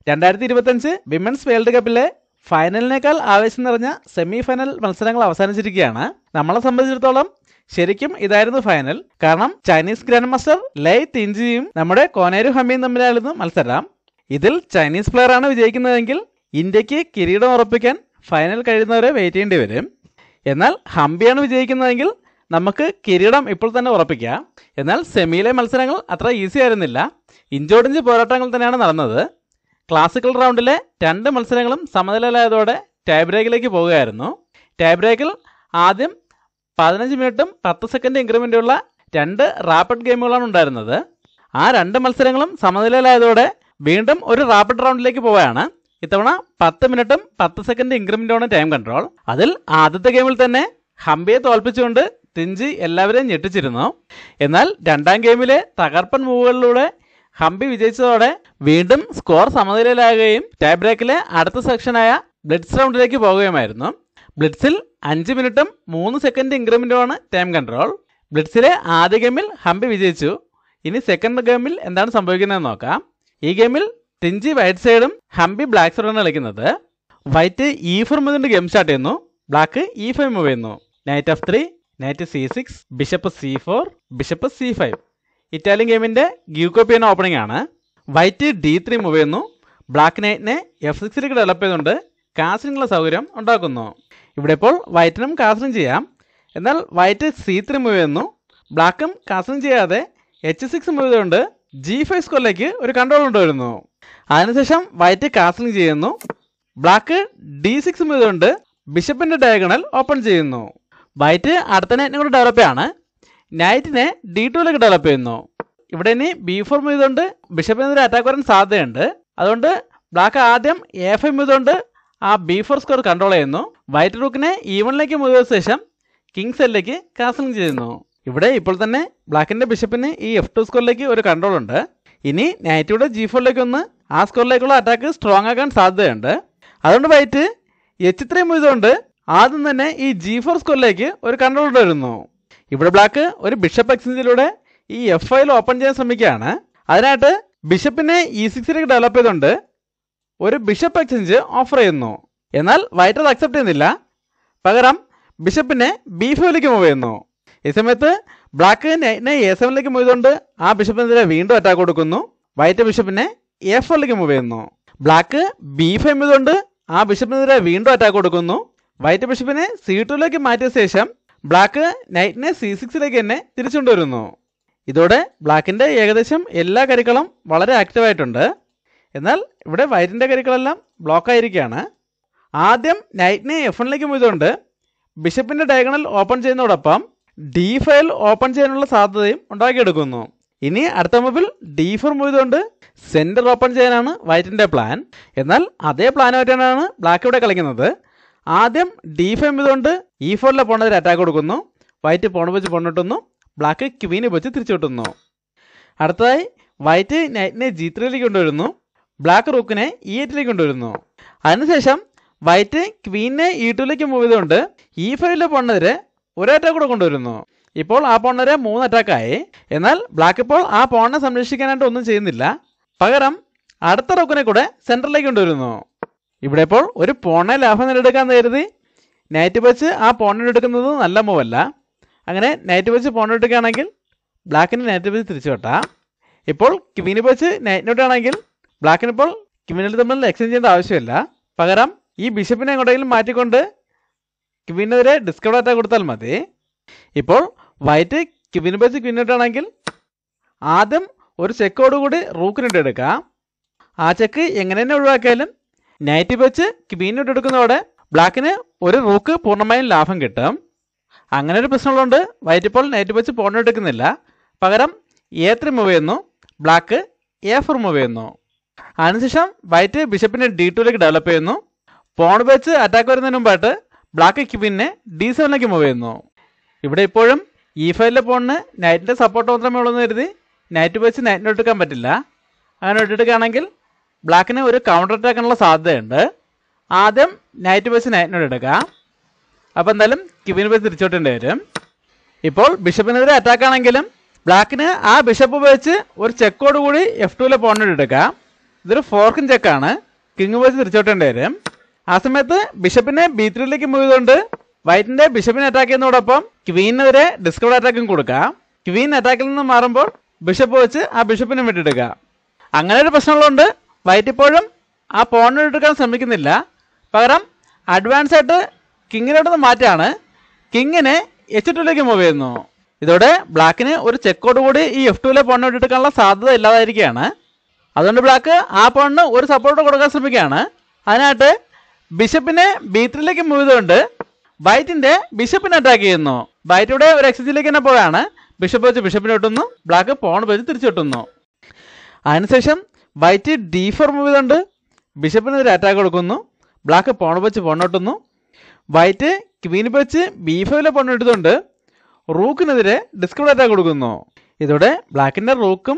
2025 women's world കപ്പിലെ ഫൈനലിനേക്കാൾ ആവേശം നിറഞ്ഞ semi final മത്സരങ്ങൾ അവസാനിച്ചിരിക്കുകയാണ്. നമ്മളെ സംബന്ധിച്ചിടത്തോളം ശരിക്കും ഇതായിരുന്നു ഫൈനൽ. കാരണം ചൈനീസ് ഗ്രാൻഡ് മാസ്റ്റർ ലൈ തിൻജിയും നമ്മുടെ കോനേരു ഹമ്മിയും തമ്മിലായിരുന്നു മത്സരം. ഇതിൽ ചൈനീസ് പ്ലെയർ ആണ് വിജയിക്കുന്നതെങ്കിൽ ഇന്ത്യക്ക് കിരീടം ഉറപ്പിക്കാൻ ഫൈനൽ കഴിയുന്നവരെ വെയിറ്റ് ചെയ്യേണ്ടി വരും. എന്നാൽ ഹംപിയാണ് വിജയിക്കുന്നതെങ്കിൽ നമുക്ക് കിരീടം ഇപ്പോൾ തന്നെ ഉറപ്പിക്കാം. എന്നാൽ സെമിയിലെ മത്സരങ്ങൾ അത്ര ഈസി ആയിരുന്നില്ല. ഇഞ്ചോടിഞ്ച് പോരാട്ടങ്ങൾ തന്നെയാണ് നടന്നത്. ക്ലാസിക്കൽ റൗണ്ടിലെ 2 മത്സരങ്ങളും സമനിലയിലായതോടെ ടൈ ബ്രേക്കിലേക്ക് പോവുകയായിരുന്നു. ടൈ ബ്രേക്കിൽ ആദ്യം 15 മിനിറ്റും 10 സെക്കൻഡ് ഇൻക്രിമെൻ്റുള്ള 2 റാപ്പിഡ് ഗെയിമുകളാണ് ഉണ്ടായിരുന്നത്. ആ 2 മത്സരങ്ങളും സമനിലയിലായതോടെ വീണ്ടും ഒരു റാപ്പിഡ് റൗണ്ടിലേക്ക് പോവുകയാണ്. ഇത്തവണ 10 മിനിറ്റും 10 സെക്കൻഡ് ഇൻക്രിമെൻ്റാണ് ടൈം കൺട്രോൾ. അതിൽ ആദ്യത്തെ ഗെയിമിൽ തന്നെ ഹംപിയെ തോൽപ്പിച്ചുകൊണ്ട് തിൻജി എല്ലാവരെയും ഞെട്ടിച്ചിരുന്നു. എന്നാൽ രണ്ടാം ഗെയിമിലെ തകർപ്പൻ മൂവുകളിലൂടെ ഹംപി വിജയിച്ചതോടെ വീണ്ടും സ്കോർ സമനിലയിലാകുകയും ടൈ ബ്രേക്കിലെ അടുത്ത സെക്ഷനായ ബ്ലിറ്റ്സ് റൗണ്ടിലേക്ക് പോകുകയുമായിരുന്നു. ബ്ലിറ്റ്സിൽ 5 മിനിറ്റും 3 സെക്കൻഡ് ഇൻക്രിമെൻ്റുമാണ് ടൈം കൺട്രോൾ. ബ്ലിറ്റ്സിലെ ആദ്യ ഗെയിമിൽ ഹംപി വിജയിച്ചു. ഇനി സെക്കൻഡ് ഗെയിമിൽ എന്താണ് സംഭവിക്കുന്നതെന്ന് നോക്കാം. ഈ ഗെയിമിൽ തിൻജി വൈറ്റ് സൈഡും ഹംപി ബ്ലാക്ക് സൈഡാണ് കളിക്കുന്നത്. വൈറ്റ് E4 മുതൽ ഗെയിം സ്റ്റാർട്ട് ചെയ്യുന്നു. ബ്ലാക്ക് E5 മൂവ് ചെയ്യുന്നു. Night F3, night C6, bishop C4, bishop C5. Italian ഗെയിമിൻ്റെ ഗ്യൂക്കോപ്പിയൻ ഓപ്പണിംഗ് ആണ്. വൈറ്റ് D3 മൂവ് ചെയ്യുന്നു. ബ്ലാക്ക് നൈറ്റിനെ F6ലേക്ക് ഡെവലപ്പ് ചെയ്തുകൊണ്ട് കാസിനുള്ള സൗകര്യം ഉണ്ടാക്കുന്നു. ഇവിടെ ഇപ്പോൾ വൈറ്റിനും കാസിനും ചെയ്യാം. എന്നാൽ വൈറ്റ് C3 മൂവ് ചെയ്യുന്നു. ബ്ലാക്കും കാസിനും ചെയ്യാതെ H6 മൂവ് ചെയ്തുകൊണ്ട് G5 സ്കോറിലേക്ക് ഒരു കൺട്രോൾ കൊണ്ടുവരുന്നു. അതിനുശേഷം വൈറ്റ് കാസിലിംഗ് ചെയ്യുന്നു. ബ്ലാക്ക് D6 മൂവ് ചെയ്തുകൊണ്ട് ബിഷപ്പിൻ്റെ ഡയഗണൽ ഓപ്പൺ ചെയ്യുന്നു. വൈറ്റ് അടുത്ത നൈറ്റിനെ കൂടെ ഡെവലപ്പ് ചെയ്യാണ്. നൈറ്റിനെ D2ലേക്ക് ഡെവലപ്പ് ചെയ്യുന്നു. ഇവിടെ ഇനി B4 മൂവ് ചെയ്തുകൊണ്ട് ബിഷപ്പിനെതിരെ അറ്റാക്ക് വരാൻ സാധ്യതയുണ്ട്. അതുകൊണ്ട് ബ്ലാക്ക് ആദ്യം A5 മൂവ് ചെയ്തുകൊണ്ട് ആ B4 സ്കോർ കൺട്രോൾ ചെയ്യുന്നു. വൈറ്റ് റൂക്കിനെ E1ലേക്ക് മൂവ് ചെയ്ത ശേഷം കിങ്സ് എല്ലിലേക്ക് കാസിലിംഗ് ചെയ്യുന്നു. ഇവിടെ ഇപ്പോൾ തന്നെ ബ്ലാക്കിൻ്റെ ബിഷപ്പിന് ഈ F2 സ്കോറിലേക്ക് ഒരു കൺട്രോൾ ഉണ്ട്. ഇനി നൈറ്റിയുടെ G4ലേക്ക് ഒന്ന് ആ സ്കോറിലേക്കുള്ള അറ്റാക്ക് സ്ട്രോങ് ആക്കാൻ സാധ്യതയുണ്ട്. അതുകൊണ്ട് വൈറ്റ് H3 മൂവ് ചെയ്തുകൊണ്ട് ആദ്യം തന്നെ ഈ G4 സ്കോറിലേക്ക് ഒരു കൺട്രോൾ വരുന്നു. ഇവിടെ ബ്ലാക്ക് ഒരു ബിഷപ്പ് എക്സ്ചേഞ്ചിലൂടെ ഈ F5 ഓപ്പൺ ചെയ്യാൻ ശ്രമിക്കുകയാണ്. അതിനായിട്ട് ബിഷപ്പിനെ E6ലേക്ക് ഡെവലപ്പ് ചെയ്തുകൊണ്ട് ഒരു ബിഷപ്പ് എക്സ്ചേഞ്ച് ഓഫർ ചെയ്യുന്നു. എന്നാൽ വൈറ്റ് അത് അക്സെപ്റ്റ് ചെയ്യുന്നില്ല. പകരം ബിഷപ്പിനെ B5ലേക്ക് മൂവ് ചെയ്യുന്നു. ഈ സമയത്ത് ബ്ലാക്ക് നൈറ്റിനെ A7ലേക്ക് മൂവ് ചെയ്തുകൊണ്ട് ആ ബിഷപ്പിനെതിരെ വീണ്ടും അറ്റാക്ക് കൊടുക്കുന്നു. വൈറ്റ് ബിഷപ്പിനെ A4ലേക്ക് മൂവ് ചെയ്യുന്നു. ബ്ലാക്ക് B5 മൂവ് ചെയ്തുകൊണ്ട് ആ ബിഷപ്പിനെതിരെ വീണ്ടും അറ്റാക്ക് കൊടുക്കുന്നു. വൈറ്റ് ബിഷപ്പിനെ C2ലേക്ക് മാറ്റിയ ശേഷം ബ്ലാക്ക് നൈറ്റിനെ C6ലേക്ക് തന്നെ തിരിച്ചുകൊണ്ടുവരുന്നു. ഇതോടെ ബ്ലാക്കിൻ്റെ ഏകദേശം എല്ലാ കരിക്കളും വളരെ ആക്റ്റീവായിട്ടുണ്ട്. എന്നാൽ ഇവിടെ വൈറ്റിൻ്റെ കരിക്കളെല്ലാം ബ്ലോക്കായിരിക്കുകയാണ്. ആദ്യം നൈറ്റിനെ F1ലേക്ക് മൂവ് ചെയ്തുകൊണ്ട് ബിഷപ്പിൻ്റെ ഡയഗണൽ ഓപ്പൺ ചെയ്യുന്നതോടൊപ്പം D5 ഓപ്പൺ ചെയ്യാനുള്ള സാധ്യതയും ഉണ്ടാക്കിയെടുക്കുന്നു. ഇനി അടുത്ത മൂവിൽ D4 മൂവ് ചെയ്തുകൊണ്ട് സെൻറ്റർ ഓപ്പൺ ചെയ്യാനാണ് വൈറ്റിൻ്റെ പ്ലാൻ. എന്നാൽ അതേ പ്ലാനുമായിട്ടാണ് ബ്ലാക്ക് ഇവിടെ കളിക്കുന്നത്. ആദ്യം D5 മൂവ് ചെയ്തുകൊണ്ട് E4ലെ പോണെതിരെ അറ്റാക്ക് കൊടുക്കുന്നു. വൈറ്റ് പോൺ വെച്ച് പൊണ്ണിട്ടുന്നു. ബ്ലാക്ക് ക്വീന് വെച്ച് തിരിച്ചു കിട്ടുന്നു. അടുത്തതായി വൈറ്റ് നൈറ്റിനെ G3ലേക്ക് കൊണ്ടുവരുന്നു. ബ്ലാക്ക് റൂക്കിനെ E8ലേക്ക് കൊണ്ടുവരുന്നു. അതിനുശേഷം വൈറ്റ് ക്വീനെ E2ലേക്ക് മൂവ് ചെയ്തുകൊണ്ട് E5ലെ പോണെതിരെ ഒരു അറ്റാക്ക് കൂടെ കൊണ്ടുവരുന്നു. ഇപ്പോൾ ആ പോണിനെ 3 അറ്റാക്കായി. എന്നാൽ ബ്ലാക്ക് ഇപ്പോൾ ആ പോണിനെ സംരക്ഷിക്കാനായിട്ട് ഒന്നും ചെയ്യുന്നില്ല. പകരം അടുത്ത റൂക്കിനെ കൂടെ സെൻറ്ററിലേക്ക് കൊണ്ടുവരുന്നു. ഇവിടെ ഇപ്പോൾ ഒരു പോണിനെ ലാഭം നേടിയെടുക്കാൻ കരുതി നൈറ്റ് വെച്ച് ആ പോണിനെ എടുക്കുന്നത് നല്ല മൂവല്ല. അങ്ങനെ നൈറ്റ് വെച്ച് പോണിനെ എടുക്കുകയാണെങ്കിൽ ബ്ലാക്കിന് നൈറ്റ് വെച്ച് തിരിച്ചു വെട്ടാം. ഇപ്പോൾ ക്വീന് വെച്ച് നൈറ്റിനോട്ടാണെങ്കിൽ ബ്ലാക്കിനിപ്പോൾ ക്വീനിൽ തമ്മിൽ എക്സ്ചേഞ്ച് ചെയ്യേണ്ട ആവശ്യമില്ല. പകരം ഈ ബിഷപ്പിനെ എങ്ങോട്ടെങ്കിലും മാറ്റിക്കൊണ്ട് ക്വീനെതിരെ ഡിസ്കവർ അറ്റാക്ക് കൊടുത്താൽ മതി. ഇപ്പോൾ വൈറ്റ് ക്വീന് വെച്ച് ക്വീനിട്ടാണെങ്കിൽ ആദ്യം ഒരു ചെക്കോടുകൂടി റൂക്കിനിട്ട് എടുക്കാം. ആ ചെക്ക് എങ്ങനെ തന്നെ ഒഴിവാക്കിയാലും നൈറ്റ് വെച്ച് ക്വീനിട്ട് എടുക്കുന്നതോടെ ബ്ലാക്കിന് ഒരു റൂക്ക് പൂർണ്ണമായും ലാഭം കിട്ടും. അങ്ങനെ ഒരു പ്രശ്നമുള്ളതുകൊണ്ട് വൈറ്റ് ഇപ്പോൾ നൈറ്റ് വെച്ച് പോൺ എടുക്കുന്നില്ല. പകരം A3 മൂവ് ചെയ്യുന്നു. ബ്ലാക്ക് A4 മൂവ് ചെയ്യുന്നു. അതിനുശേഷം വൈറ്റ് ബിഷപ്പിനെ D2ലേക്ക് ഡെവലപ്പ് ചെയ്യുന്നു. പോൺ വെച്ച് അറ്റാക്ക് വരുന്നതിന് മുമ്പായിട്ട് ബ്ലാക്ക് ക്വീനെ D7ലേക്ക് മൂവ് ചെയ്യുന്നു. ഇവിടെ ഇപ്പോഴും E5ലെ പോണിന് നൈറ്റിൻ്റെ സപ്പോർട്ട് മാത്രമേ ഉള്ളൂ എന്ന് കരുതി നൈറ്റ് വെച്ച് നൈറ്റിനെ എടുക്കാൻ പറ്റില്ല. അങ്ങനെ ഇട്ടെടുക്കുകയാണെങ്കിൽ ബ്ലാക്കിന് ഒരു കൗണ്ടർ അറ്റാക്കിനുള്ള സാധ്യതയുണ്ട്. ആദ്യം നൈറ്റ് വെച്ച് നൈറ്റിനോട് എടുക്കാം. അപ്പോൾ എന്തായാലും ക്വീൻ വെച്ച് തിരിച്ചോട്ടേണ്ടി വരും. ഇപ്പോൾ ബിഷപ്പിനെതിരെ അറ്റാക്ക് ആണെങ്കിലും ബ്ലാക്കിന് ആ ബിഷപ്പ് ഉപയോഗിച്ച് ഒരു ചെക്കോട് കൂടി F2ലെ പോണിനെ എടുക്കാം. ഇതൊരു ഫോർക്കും ചെക്കാണ്. കിങ് വെച്ച് തിരിച്ചോട്ടേണ്ടി വരും. ആ സമയത്ത് ബിഷപ്പിനെ B3യിലേക്ക് മൂവ് ചെയ്തുകൊണ്ട് വൈറ്റിന്റെ ബിഷപ്പിനെ അറ്റാക്ക് ചെയ്യുന്നതോടൊപ്പം ക്വീനെതിരെ ഡിസ്കവർ അറ്റാക്കും കൊടുക്കാം. ക്വീൻ അറ്റാക്കിൽ നിന്ന് മാറുമ്പോൾ ബിഷപ്പ് വെച്ച് ആ ബിഷപ്പിനെ വിട്ടെടുക്കുക. അങ്ങനെ ഒരു പ്രശ്നമുള്ളതുകൊണ്ട് വൈറ്റ് ഇപ്പോഴും ആ പോണിനെ വിട്ടെടുക്കാൻ ശ്രമിക്കുന്നില്ല. പകരം അഡ്വാൻസ് ആയിട്ട് കിങ്ങിനോട് നിന്ന് മാറ്റാണ്. കിങ്ങിനെ H2യിലേക്ക് മൂവ് ചെയ്യുന്നു. ഇതോടെ ബ്ലാക്കിന് ഒരു ചെക്കോട് കൂടി ഈ F2യിലെ പോണിനെ വിട്ടെടുക്കാനുള്ള സാധ്യത ഇല്ലാതായിരിക്കുകയാണ്. അതുകൊണ്ട് ബ്ലാക്ക് ആ പോണിന് ഒരു സപ്പോർട്ട് കൊടുക്കാൻ ശ്രമിക്കുകയാണ്. അതിനായിട്ട് ബിഷപ്പിനെ B3യിലേക്ക് മൂവ് ചെയ്തുകൊണ്ട് വൈറ്റിന്റെ ബിഷപ്പിനെ അറ്റാക്ക് ചെയ്യുന്നു. വൈറ്റ് ഇവിടെ ഒരു എക്സിലേക്ക് തന്നെ പോയാണ്. ബിഷപ്പ് വെച്ച് ബിഷപ്പിനെ വെട്ടുന്നു. ബ്ലാക്ക് പോൺ വെച്ച് തിരിച്ചു വെട്ടുന്നു. അതിനുശേഷം വൈറ്റ് D4 മൂവ് ചെയ്തുകൊണ്ട് ബിഷപ്പിനെതിരെ അറ്റാക്ക് കൊടുക്കുന്നു. ബ്ലാക്ക് പോൺ വെച്ച് പോൺ വെട്ടുന്നു. വൈറ്റ് ക്വീൻ വെച്ച് B5ലെ പോൺ എടുത്തുകൊണ്ട് റൂക്കിനെതിരെ ഡിസ്കവർ അറ്റാക്ക് കൊടുക്കുന്നു. ഇതോടെ ബ്ലാക്കിന്റെ റൂക്കും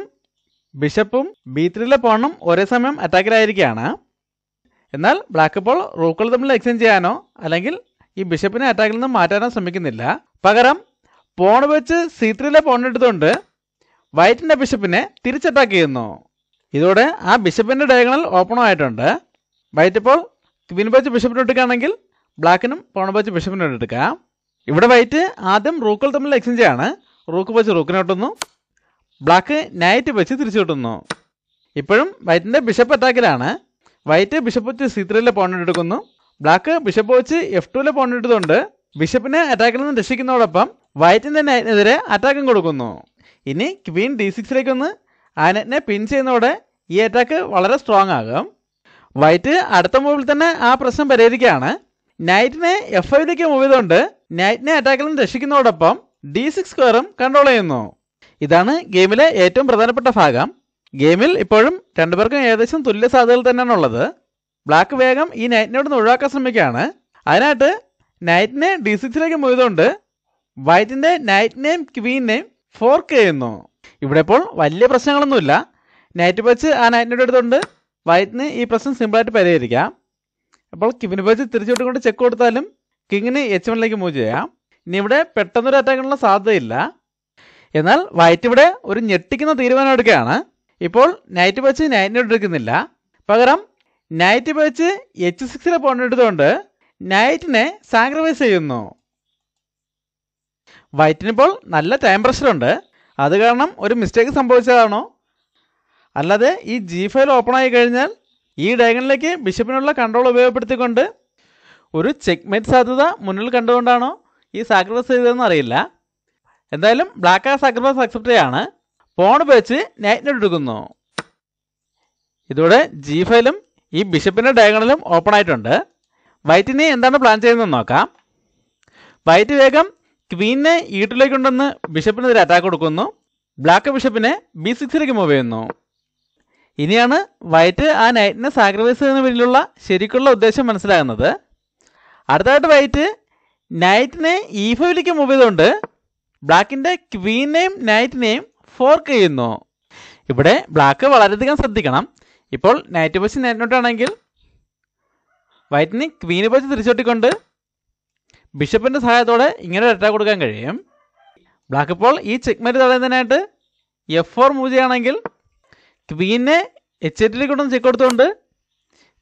ബിഷപ്പും B3യിലെ പോണും ഒരേ സമയം അറ്റാക്കിലായിരിക്കുകയാണ്. എന്നാൽ ബ്ലാക്ക് ഇപ്പോൾ റൂക്കുകൾ തമ്മിൽ എക്സ്ചേഞ്ച് ചെയ്യാനോ അല്ലെങ്കിൽ ഈ ബിഷപ്പിനെ അറ്റാക്കിൽ നിന്ന് മാറ്റാനോ ശ്രമിക്കുന്നില്ല. പകരം പോൺ വെച്ച് C3യിലെ പോൺ എടുത്തുകൊണ്ട് വൈറ്റിന്റെ ബിഷപ്പിനെ തിരിച്ചറ്റാക്ക് ചെയ്യുന്നു. ഇതോടെ ആ ബിഷപ്പിന്റെ ഡയഗണൽ ഓപ്പണും ആയിട്ടുണ്ട്. വൈറ്റ് ഇപ്പോൾ ക്വീൻ വെച്ച് ബിഷപ്പിനെ എടുക്കുകയാണെങ്കിൽ ബ്ലാക്കിനും പോൺ വെച്ച് ബിഷപ്പിനെ എടുക്കാം. ഇവിടെ വൈറ്റ് ആദ്യം റൂക്കുകൾ തമ്മിൽ എക്സ്ചേഞ്ച് ആണ്. റൂക്ക് വെച്ച് റൂക്കിനെ വെട്ടുന്നു. ബ്ലാക്ക് നൈറ്റ് വെച്ച് തിരിച്ചു കിട്ടുന്നു. ഇപ്പോഴും വൈറ്റിന്റെ ബിഷപ്പ് അറ്റാക്കിലാണ്. വൈറ്റ് ബിഷപ്പ് വെച്ച് C3യിലെ പോൺ എടുക്കുന്നു. ബ്ലാക്ക് ബിഷപ്പ് വെച്ച് F2യിലെ പോൺ എടുത്തുകൊണ്ട് ബിഷപ്പിനെ അറ്റാക്കിൽ നിന്ന് രക്ഷിക്കുന്നതോടൊപ്പം വൈറ്റിന്റെ നൈറ്റിനെതിരെ അറ്റാക്കും കൊടുക്കുന്നു. ഇനി ക്വീൻ D6ലേക്ക് ഒന്ന് ആ നൈറ്റിനെ പിൻ ചെയ്യുന്നതോടെ ഈ അറ്റാക്ക് വളരെ സ്ട്രോങ് ആകും. വൈറ്റ് അടുത്ത മൂവിൽ തന്നെ ആ പ്രശ്നം പരിഹരിക്കുകയാണ്. നൈറ്റിനെ F5ലേക്ക് മൂവ് ചെയ്തുകൊണ്ട് നൈറ്റിനെ അറ്റാക്കിൽ നിന്ന് രക്ഷിക്കുന്നതോടൊപ്പം D6 സ്ക്വയറും കൺട്രോൾ ചെയ്യുന്നു. ഇതാണ് ഗെയിമിലെ ഏറ്റവും പ്രധാനപ്പെട്ട ഭാഗം. ഗെയിമിൽ ഇപ്പോഴും രണ്ടുപേർക്കും ഏകദേശം തുല്യ സാധ്യതകൾ തന്നെയാണുള്ളത്. ബ്ലാക്ക് വേഗം ഈ നൈറ്റിനോട് ഒഴിവാക്കാൻ ശ്രമിക്കുകയാണ്. അതിനായിട്ട് നൈറ്റിനെ D6ലേക്ക് മൂവ് ചെയ്തുകൊണ്ട് വൈറ്റിന്റെ നൈറ്റിനെയും ക്വീനെയും ഫോർക്ക് ചെയ്യുന്നു. ഇവിടെ ഇപ്പോൾ വലിയ പ്രശ്നങ്ങളൊന്നുമില്ല. നൈറ്റ് വെച്ച് ആ നൈറ്റിനോട് എടുത്തുകൊണ്ട് വൈറ്റിന് ഈ പ്രശ്നം സിമ്പിളായിട്ട് പരിഹരിക്കാം. അപ്പോൾ ക്വീൻ വെച്ച് തിരിച്ചുവിട്ടുകൊണ്ട് ചെക്ക് കൊടുത്താലും കിങ്ങിന് H1ലേക്ക് മൂവ് ചെയ്യാം. ഇനി ഇവിടെ പെട്ടെന്നൊരു അറ്റാക്കിനുള്ള സാധ്യതയില്ല. എന്നാൽ വൈറ്റ് ഇവിടെ ഒരു ഞെട്ടിക്കുന്ന തീരുമാനം എടുക്കുകയാണ്. ഇപ്പോൾ നൈറ്റ് വെച്ച് നൈറ്റിനോട് എടുക്കുന്നില്ല. പകരം നൈറ്റ് വെച്ച് H6ലെ പോൺ എടുത്തുകൊണ്ട് നൈറ്റിനെ സാക്രിഫൈസ് ചെയ്യുന്നു. വൈറ്റിനിപ്പോൾ നല്ല ടൈം പ്രഷറുണ്ട്. അത് കാരണം ഒരു മിസ്റ്റേക്ക് സംഭവിച്ചതാണോ അല്ലാതെ ഈ G5 ഓപ്പൺ ആയി കഴിഞ്ഞാൽ ഈ ഡയഗണലിലേക്ക് ബിഷപ്പിനുള്ള കൺട്രോൾ ഉപയോഗപ്പെടുത്തിക്കൊണ്ട് ഒരു ചെക്ക്മേറ്റ് സാധ്യത മുന്നിൽ കണ്ടുകൊണ്ടാണോ ഈ സാക്രിഫൈസ് ചെയ്തതെന്ന് അറിയില്ല. എന്തായാലും ബ്ലാക്ക് ആ സാക്രിഫൈസ് അക്സെപ്റ്റ് ചെയ്യാണ്. പോൺ വെച്ച് നൈറ്റിനോട് എടുക്കുന്നു. ഇതോടെ G5ലും ഈ ബിഷപ്പിന്റെ ഡയഗണലും ഓപ്പൺ ആയിട്ടുണ്ട്. വൈറ്റിനെ എന്താണ് പ്ലാൻ ചെയ്യുന്നതെന്ന് നോക്കാം. വൈറ്റ് വേഗം ക്വീനെ E2ലേക്ക് കൊണ്ടുവന്ന് ബിഷപ്പിനെതിരെ അറ്റാക്ക് കൊടുക്കുന്നു. ബ്ലാക്ക് ബിഷപ്പിനെ B6ലേക്ക് മൂവ് ചെയ്യുന്നു. ഇനിയാണ് വൈറ്റ് ആ നൈറ്റിനെ സാക്രിഫൈസ് ചെയ്യുന്ന പിന്നിലുള്ള ശരിക്കുള്ള ഉദ്ദേശം മനസ്സിലാകുന്നത്. അടുത്തായിട്ട് വൈറ്റ് നൈറ്റിനെ E5ലേക്ക് മൂവ് ചെയ്തുകൊണ്ട് ബ്ലാക്കിന്റെ ക്വീനെയും നൈറ്റിനെയും ഫോർക്ക് ചെയ്യുന്നു. ഇവിടെ ബ്ലാക്ക് വളരെയധികം ശ്രദ്ധിക്കണം. ഇപ്പോൾ നൈറ്റ് വെച്ച് നൈറ്റിനോട്ടാണെങ്കിൽ വൈറ്റിന് ക്വീന് വെച്ച് തിരിച്ചോട്ടിക്കൊണ്ട് ബിഷപ്പിന്റെ സഹായത്തോടെ ഇങ്ങനെ ഒരു അറ്റാക്ക് കൊടുക്കാൻ കഴിയും. ബ്ലാക്ക് ഇപ്പോൾ ഈ ചെക്ക്മേറ്റ് തടയുന്നതിനായിട്ട് F4 മൂവ് ചെയ്യുകയാണെങ്കിൽ ക്വീനെ H8ലേക്ക് കൊണ്ടൊന്ന് ചെക്ക് കൊടുത്തുകൊണ്ട്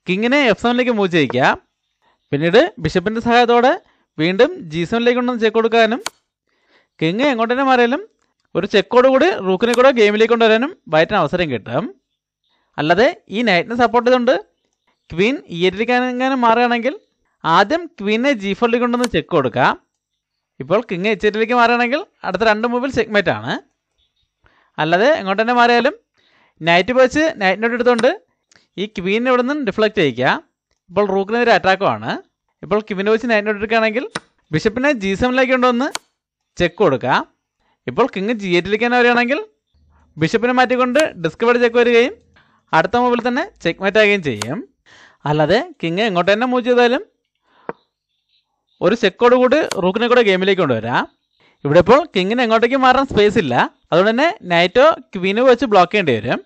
കിങ്ങിനെ F7ലേക്ക് മൂവ് ചെയ്യിക്കാം. പിന്നീട് ബിഷപ്പിന്റെ സഹായത്തോടെ വീണ്ടും G7ലേക്ക് കൊണ്ടൊന്ന് ചെക്ക് കൊടുക്കാനും കിങ് എങ്ങോട്ട് തന്നെ മാറിയാലും ഒരു ചെക്കോട് കൂടി റൂക്കിനെ കൂടെ ഗെയിമിലേക്ക് കൊണ്ടുവരാനും വൈറ്റിന് അവസരം കിട്ടും. അല്ലാതെ ഈ നൈറ്റിനെ സപ്പോർട്ട് ചെയ്തുകൊണ്ട് ക്വീൻ E8ലേക്ക് എങ്ങാനും മാറുകയാണെങ്കിൽ ആദ്യം ക്വീനെ G4ലേക്ക് കൊണ്ടൊന്ന് ചെക്ക് കൊടുക്കാം. ഇപ്പോൾ കിങ് H8ലേക്ക് മാറുകയാണെങ്കിൽ അടുത്ത രണ്ട് മൂവിൽ ചെക്ക്മേറ്റ് ആണ്. അല്ലാതെ എങ്ങോട്ട് തന്നെ മാറിയാലും നൈറ്റ് വെച്ച് നൈറ്റിനോട് എടുത്തുകൊണ്ട് ഈ ക്വീനെ ഇവിടെ നിന്ന് ഡിഫ്ലക്റ്റ് ചെയ്യിക്കുക. ഇപ്പോൾ റൂക്കിനെതിരെ അറ്റാക്കുമാണ്. ഇപ്പോൾ ക്വീനെ വെച്ച് നൈറ്റിനോട് എടുക്കുകയാണെങ്കിൽ ബിഷപ്പിനെ G7ലേക്ക് കൊണ്ടുവന്ന് ചെക്ക് കൊടുക്കുക. ഇപ്പോൾ കിങ് G8ലേക്ക് തന്നെ വരികയാണെങ്കിൽ ബിഷപ്പിനെ മാറ്റിക്കൊണ്ട് ഡിസ്കവേർഡ് ചെക്ക് വരികയും അടുത്ത മൂവിൽ തന്നെ ചെക്ക്മേറ്റ് ആകുകയും ചെയ്യും. അല്ലാതെ കിങ് എങ്ങോട്ട് തന്നെ മൂവ് ചെയ്താലും ഒരു ചെക്കോട് കൂടി റൂക്കിനെ കൂടെ ഗെയിമിലേക്ക് കൊണ്ടുവരാം. ഇവിടെ ഇപ്പോൾ കിങ്ങിന് എങ്ങോട്ടേക്ക് മാറാൻ സ്പേസ് ഇല്ല. അതുകൊണ്ട് തന്നെ നൈറ്റോ ക്വീനോ വെച്ച് ബ്ലോക്ക് ചെയ്യേണ്ടി വരും.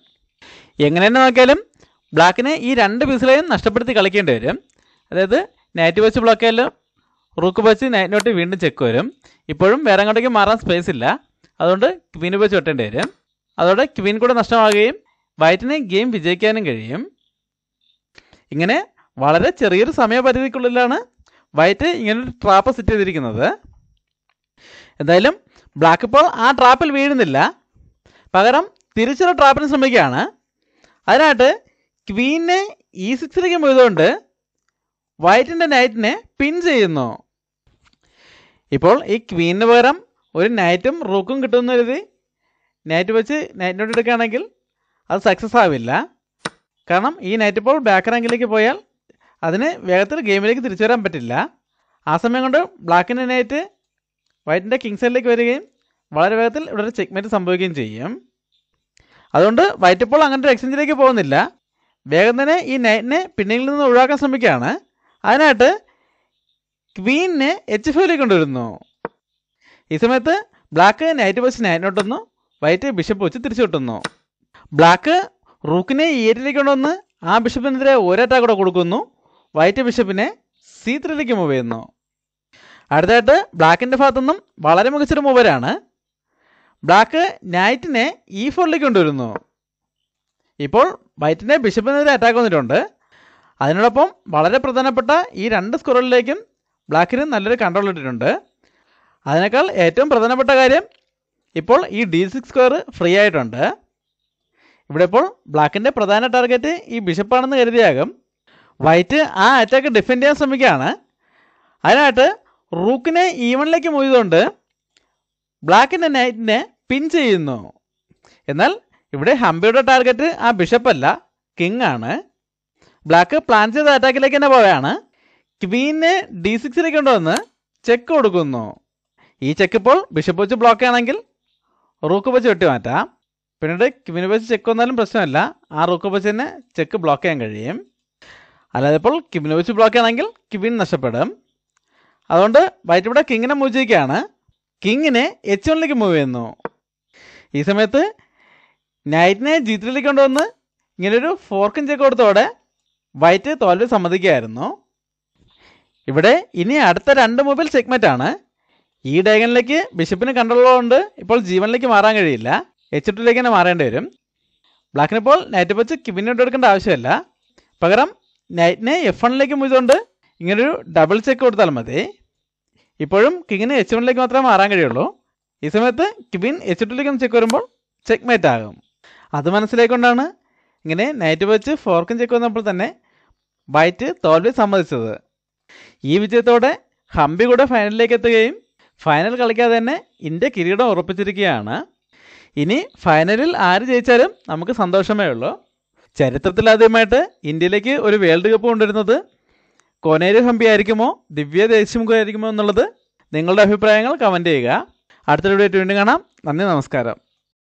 എങ്ങനെ തന്നെ നോക്കിയാലും ബ്ലാക്കിന് ഈ രണ്ട് പീസിലെയും നഷ്ടപ്പെടുത്തി കളിക്കേണ്ടി വരും. അതായത് നൈറ്റ് വെച്ച് ബ്ലോക്ക് ചെയ്താലും റൂക്ക് വെച്ച് നൈറ്റിനോട്ട് വീണ്ടും ചെക്ക് വരും. ഇപ്പോഴും വേറെ എങ്ങോട്ടേക്ക് മാറാൻ സ്പേസ് ഇല്ല. അതുകൊണ്ട് ക്വീന് വെച്ച് വെട്ടേണ്ടി വരും. അതോടെ ക്വീൻ കൂടെ നഷ്ടമാകുകയും വൈറ്റിന് ഗെയിം വിജയിക്കാനും കഴിയും. ഇങ്ങനെ വളരെ ചെറിയൊരു സമയപരിധിക്കുള്ളിലാണ് വൈറ്റ് ഇങ്ങനൊരു ട്രാപ്പ് സെറ്റ് ചെയ്തിരിക്കുന്നത്. എന്തായാലും ബ്ലാക്ക് ഇപ്പോൾ ആ ട്രാപ്പിൽ വീഴുന്നില്ല, പകരം തിരിച്ചൊരു ട്രാപ്പിന് ശ്രമിക്കുകയാണ്. അതിനായിട്ട് ക്വീനെ E6 പോയതുകൊണ്ട് വൈറ്റിൻ്റെ നൈറ്റിനെ പിൻ ചെയ്യുന്നു. ഇപ്പോൾ ഈ ക്വീനിന് പകരം ഒരു നൈറ്റും റൂക്കും കിട്ടുമെന്ന് കരുതി നൈറ്റ് വെച്ച് നൈറ്റിനോട്ട് എടുക്കുകയാണെങ്കിൽ അത് സക്സസ് ആവില്ല. കാരണം ഈ നൈറ്റ് ഇപ്പോൾ ബാക്ക് റാങ്കിലേക്ക് പോയാൽ അതിന് വേഗത്തിൽ ഗെയിമിലേക്ക് തിരിച്ചു വരാൻ പറ്റില്ല. ആ സമയം കൊണ്ട് ബ്ലാക്കിൻ്റെ നൈറ്റ് വൈറ്റിൻ്റെ കിങ് സൈഡിലേക്ക് വരികയും വളരെ വേഗത്തിൽ ഇവിടെ ഒരു ചെക്ക്മേറ്റ് സംഭവിക്കുകയും ചെയ്യും. അതുകൊണ്ട് വൈറ്റ് ഇപ്പോൾ അങ്ങനത്തെ ഒരു എക്സ്ചേഞ്ചിലേക്ക് പോകുന്നില്ല, വേഗം തന്നെ ഈ നൈറ്റിനെ പിന്നിൽ നിന്ന് ഒഴിവാക്കാൻ ശ്രമിക്കുകയാണ്. അതിനായിട്ട് ക്വീനിനെ H5 കൊണ്ടുവരുന്നു. ഈ സമയത്ത് ബ്ലാക്ക് നൈറ്റ് വെച്ച് നൈറ്റിനോട്ടുന്നു, വൈറ്റ് ബിഷപ്പ് വെച്ച് തിരിച്ചു കിട്ടുന്നു. ബ്ലാക്ക് റൂക്കിനെ E8 കൊണ്ടുവന്ന് ആ ബിഷപ്പിനെതിരെ ഒരു അറ്റാക്ക് കൂടെ കൊടുക്കുന്നു. വൈറ്റ് ബിഷപ്പിനെ C3 മൂവ് ചെയ്യുന്നു. അടുത്തായിട്ട് ബ്ലാക്കിൻ്റെ ഭാഗത്തുനിന്നും വളരെ മികച്ചൊരു മൂവരാണ്. ബ്ലാക്ക് നൈറ്റിനെ E4 കൊണ്ടുവരുന്നു. ഇപ്പോൾ വൈറ്റിൻ്റെ ബിഷപ്പിനെതിരെ അറ്റാക്ക് വന്നിട്ടുണ്ട്. അതിനോടൊപ്പം വളരെ പ്രധാനപ്പെട്ട ഈ 2 സ്ക്വയറിലേക്കും ബ്ലാക്കിന് നല്ലൊരു കൺട്രോൾ ഇട്ടിട്ടുണ്ട്. അതിനേക്കാൾ ഏറ്റവും പ്രധാനപ്പെട്ട കാര്യം ഇപ്പോൾ ഈ D6 സ്ക്വയർ ഫ്രീ ആയിട്ടുണ്ട്. ഇവിടെ ഇപ്പോൾ ബ്ലാക്കിൻ്റെ പ്രധാന ടാർഗറ്റ് ഈ ബിഷപ്പാണെന്ന് കരുതിയാകും. വൈറ്റ് ആ അറ്റാക്ക് ഡിഫെൻഡ് ചെയ്യാൻ ശ്രമിക്കുകയാണ്. അതിനായിട്ട് റൂക്കിനെ E1 മൂവ് ചെയ്തുകൊണ്ട് ബ്ലാക്കിൻ്റെ നൈറ്റിനെ പിൻ ചെയ്യുന്നു. എന്നാൽ ഇവിടെ ഹംപിയുടെ ടാർഗറ്റ് ആ ബിഷപ്പല്ല, കിങ് ആണ്. ബ്ലാക്ക് പ്ലാൻ ചെയ്ത അറ്റാക്കിലേക്ക് തന്നെ പോവുകയാണ്. ക്വീനെ D6 കൊണ്ടുവന്ന് ചെക്ക് കൊടുക്കുന്നു. ഈ ചെക്ക് ഇപ്പോൾ ബിഷപ്പ് വെച്ച് ബ്ലോക്ക് ആണെങ്കിൽ റൂക്ക് വെച്ച് വെട്ടി മാറ്റാം. പിന്നീട് ക്വീൻ വെച്ച് ചെക്ക് വന്നാലും പ്രശ്നമല്ല, ആ റൂക്ക് വെച്ച് തന്നെ ചെക്ക് ബ്ലോക്ക് ചെയ്യാൻ കഴിയും. അല്ലാതെ ഇപ്പോൾ ക്വീൻ വെച്ച് ബ്ലോക്ക് ആണെങ്കിൽ ക്വീൻ നഷ്ടപ്പെടും. അതുകൊണ്ട് വൈറ്റ് ഇവിടെ കിങ്ങിനെ മൂവ് ചെയ്യുകയാണ്. കിങ്ങിനെ H1 മൂവ് ചെയ്യുന്നു. ഈ സമയത്ത് നൈറ്റിനെ G3 കൊണ്ടുവന്ന് ഇങ്ങനൊരു ഫോർക്കും ചെക്ക് കൊടുത്തോടെ വൈറ്റ് തോൽവി സമ്മതിക്കുകയായിരുന്നു. ഇവിടെ ഇനി അടുത്ത 2 മൂവിൽ ചെക്ക്മേറ്റാണ്. ഈ ഡയഗണിലേക്ക് ബിഷപ്പിന് കൺട്രോളുള്ളതുകൊണ്ട് ഇപ്പോൾ G1 മാറാൻ കഴിയില്ല, H2 തന്നെ മാറേണ്ടി വരും. ബ്ലാക്കിനിപ്പോൾ നൈറ്റ് വെച്ച് ക്വീനോട്ട് എടുക്കേണ്ട ആവശ്യമില്ല, പകരം നൈറ്റിനെ F1 മൂവ് ചെയ്തുകൊണ്ട് ഇങ്ങനൊരു ഡബിൾ ചെക്ക് കൊടുത്താൽ മതി. ഇപ്പോഴും കിങ്ങിന് H1 മാത്രമേ മാറാൻ കഴിയുള്ളൂ. ഈ സമയത്ത് ക്വീൻ H2 ചെക്ക് വരുമ്പോൾ ചെക്ക്മേറ്റ് ആകും. അത് മനസ്സിലാക്കൊണ്ടാണ് ഇങ്ങനെ നൈറ്റ് വെച്ച് ഫോർക്കും ചെക്ക് വന്നപ്പോൾ തന്നെ വൈറ്റ് തോൽവി സമ്മതിച്ചത്. ഈ വിജയത്തോടെ ഹംപി കൂടെ ഫൈനലിലേക്ക് എത്തുകയും ഫൈനൽ കളിക്കാതെ തന്നെ ഇന്ത്യ കിരീടം ഉറപ്പിച്ചിരിക്കുകയാണ്. ഇനി ഫൈനലിൽ ആര് ജയിച്ചാലും നമുക്ക് സന്തോഷമേ ഉള്ളൂ. ചരിത്രത്തിലാദ്യമായിട്ട് ഇന്ത്യയിലേക്ക് ഒരു വേൾഡ് കപ്പ് കൊണ്ടുവരുന്നത് കോനേരു ഹംപി ആയിരിക്കുമോ ദിവ്യ ദേശ്മുഖ് ആയിരിക്കുമോ എന്നുള്ളത് നിങ്ങളുടെ അഭിപ്രായങ്ങൾ കമൻറ്റ് ചെയ്യുക. അടുത്ത വീഡിയോ വീണ്ടും കാണാം. നന്ദി, നമസ്കാരം.